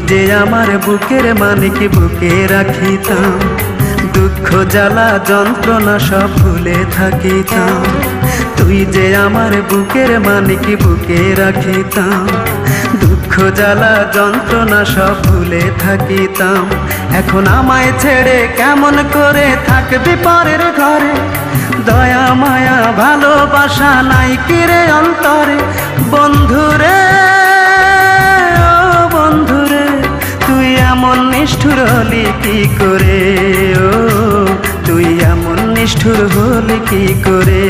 যে আমার বুকের মানিক বুকে রাখিতাম, দুঃখ জ্বালা যন্ত্রণা সব ভুলে থাকিতাম। তুই যে আমার বুকের মানিক বুকে রাখিতাম, দুঃখ জ্বালা যন্ত্রণা সব ভুলে থাকিতাম। এখন আমায় ছেড়ে কেমন করে থাকবি পরের ঘরে, দয়া মায়া ভালোবাসা নাই কিরে অন্তরে। বন্ধুরে এমন নিষ্ঠুর হলি কি করে, ও তুই এমন নিষ্ঠুর হলি কি করে।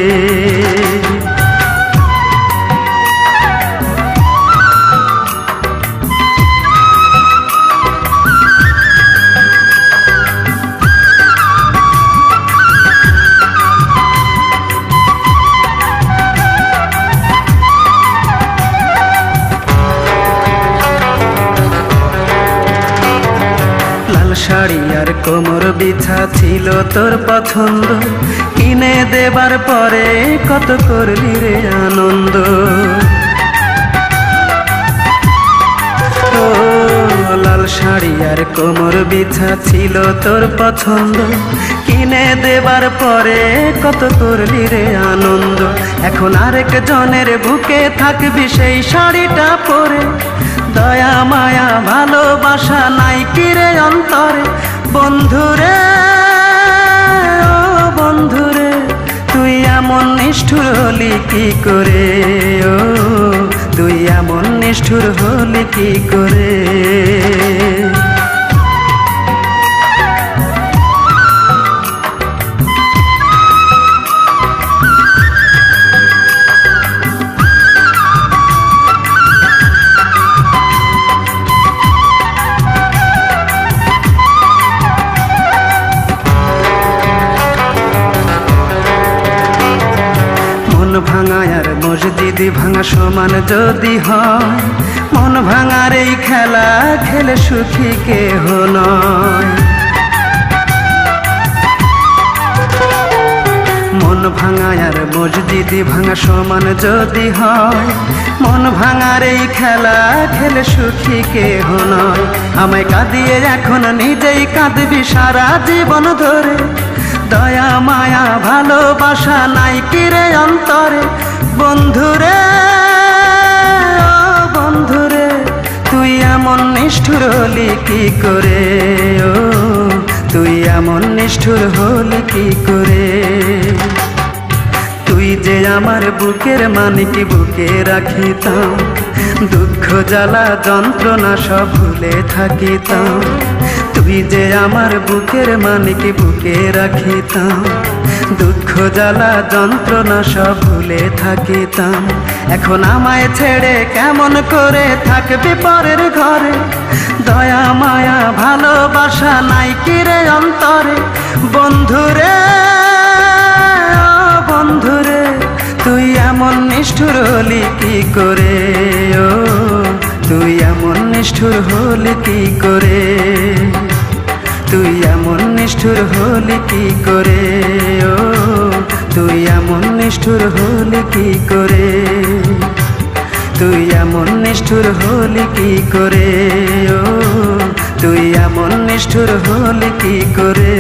শাড়ি আর কোমর বিছা ছিল তোর পছন্দ, কিনে দেবার পরে কত করলি রে আনন্দ। ও লাল শাড়ি আর কোমর বিছা ছিল তোর পছন্দ, কিনে দেবার পরে কত করলি রে আনন্দ। এখন আরেক জনের বুকে থাকবি সেই শাড়িটা পরে, দয়া মায়া ভালোবাসা নাই কিরে অন্তরে। বন্ধুরে ও বন্ধুরে তুই এমন নিষ্ঠুর হলি কি করে, ও তুই এমন নিষ্ঠুর হলি কি করে। মন ভাঙা আর মসজিদ ভাঙা সমান যদি হয়, মন ভাঙার এই খেলা খেলে সুখী কেহ নয়। মন ভাঙা আর মসজিদ ভাঙা সমান যদি হয়, মন ভাঙার এই খেলা খেলে সুখী কেহ নয়। আমায় কাঁদিয়ে এখন নিজেই কাঁদবি সারা জীবন ধরে, দয়া মায়া ভালোবাসা নাই কিরে অন্তরে। বন্ধুরে ও বন্ধুরে তুই এমন নিষ্ঠুর হলি কি করে, ও তুই এমন নিষ্ঠুর হলি কি করে। তুই যে আমার বুকের মানিক বুকে রাখিতাম, দুঃখ জ্বালা যন্ত্রণা সব ভুলে থাকিতাম। তুই যে আমার বুকের মানিক বুকে রাখিতাম, দুঃখ জ্বালা যন্ত্রণা সব ভুলে থাকিতাম। এখন আমায় ছেড়ে কেমন করে থাকবি পরের ঘরে, দয়া মায়া ভালোবাসা নাই কিরে অন্তরে। বন্ধুরে ও বন্ধুরে তুই এমন নিষ্ঠুর হলি কি করে, ও তুই এমন নিষ্ঠুর হলি কি করে। তুই এমন নিষ্ঠুর হলি কি করে, ও তুই এমন নিষ্ঠুর হলি কি করে। তুই এমন নিষ্ঠুর হলি কি করে, ও তুই এমন নিষ্ঠুর হলি কি করে।